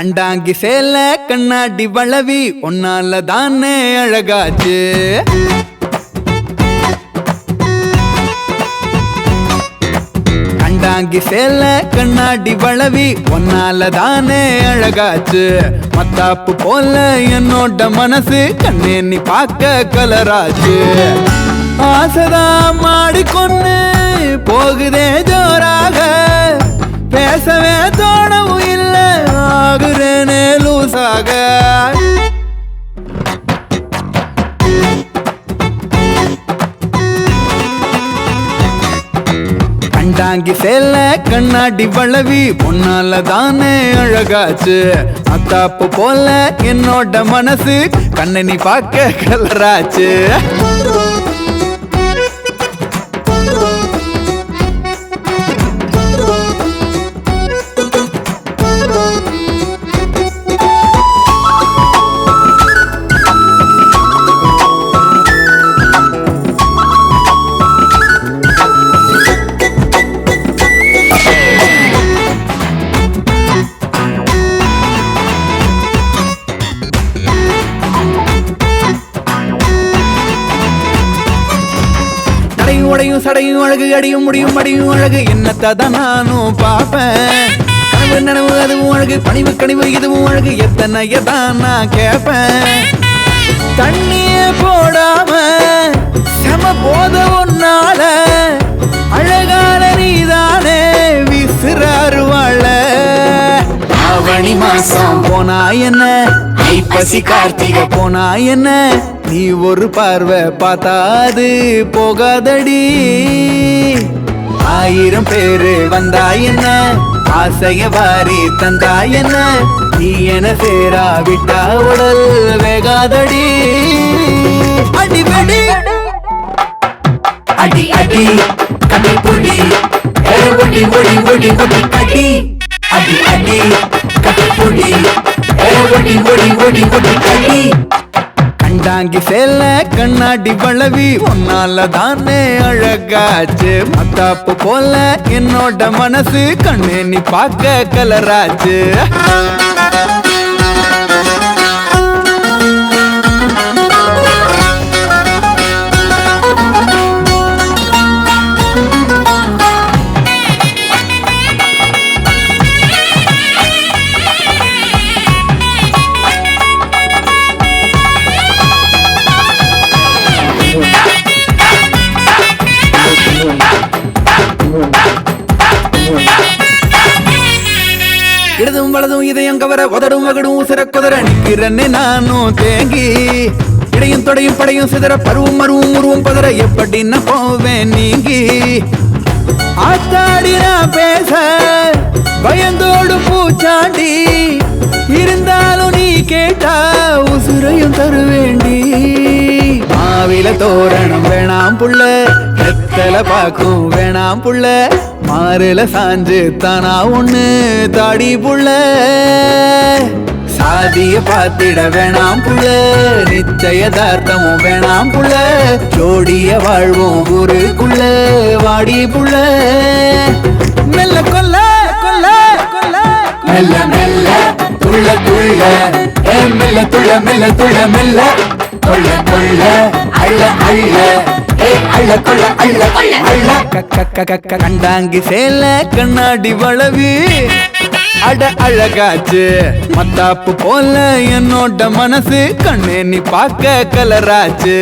கண்டாங்கி சேல கண்ணாடி வளவி ஒன்னால தானே அழகாச்சு. கண்டாங்கி சேல கண்ணாடி வளவி ஒன்னால தானே அழகாச்சு. மத்தாப்பு போல என்னோட மனசு கண்ணே நீ பார்க்க கலராச்சு. ஆசைதான் மாடிக்கொன்னு போகுதே ஜோராக, பேசவே தோணவும் இல்லை ஆகுறேனே லூசாக. கண்டாங்கி சேல கண்ணாடி வளவி பொன்னால தானே அழகாச்சு. அத்தாப்பு போல என்னோட மனசு கண்ணை நீ பார்க்க கலராச்சு. உடையும் சடையும் அழகு அடியும் முடியும் அடியும் அழகு என்னத்தான் நானும் பார்ப்பேன். கனவு நனவு அதுவும் அழகு, பணிவு கனிவு இதுவும் அழகு, எத்தனையதான் நான் கேட்பேன். தண்ணிய போடாம செம போத ஒன்னால அழகான நீதானே விசிறாருவாழ. ஆவணி மாசம் போனா என்ன, ஐப்பசி கார்த்திகை போனா என்ன, நீ ஒரு பார்வை பார்த்தாது போகாதடி. 1000 பேரு வந்தா என்ன, ஆசைய வாரி தந்தா என்ன, நீ என சேரா விட்டா உடல் வேகாதடி. அடி வெடி அடி அடி கடி பொடி ஒடி ஒடி ஒடி ஒடி கடி. அடி அடி கடி பொடி ஒடி ஒடி ஒடி ஒடி கடி. கண்டாங்கி சேல கண்ணாடி வளவி ஒன்னால தானே அழகாச்சு. மத்தாப்பு போல என்னோட மனசு கண்ணே நீ பார்க்க கலராச்சு. இடதும் வலதும் இதயம் கவர உதடும் வகடும் உசிர குதிர நிக்கிறன்னே நானும் தேங்கி. இடையும் தொடையும் படையும் சிதற பருவம் மருவும் உருவும் பதற எப்படி நான் போவேன் நீங்கி. ஆத்தாடி நான் பேச பயந்தோடு பூச்சாண்டி, இருந்தாலும் நீ கேட்டா உசுரையும் தருவேண்டி. மாவில தோரணம் வேணாம் புள்ள, வெத்தல பாக்கும் வேணாம் புள்ள, மாறுல சாஞ்சு தானா ஒண்ணு தாடி புள்ள. சாதிய பாத்திட வேணாம் புள்ள, நிச்சயதார்த்தமும் வேணாம் புள்ள, ஜோடிய வாழ்வோம் ஊருக்குள்ள வாடி புள்ள. மெல்ல கொல்ல கொல்ல கொல்ல மெல்ல மெல்ல துள்ள துள்ள, மெல்ல துள்ள மெல்ல துள்ள மெல்ல கொல்ல கொல்ல அள்ள அள்ள அள்ள கொள்ள அள்ள அள்ள. கண்டாங்கி சேல கண்ணாடி வளவி அட அழகாச்சு. மத்தாப்பு போல என்னோட மனசு கண்ணே நீ பார்க்க கலராச்சு.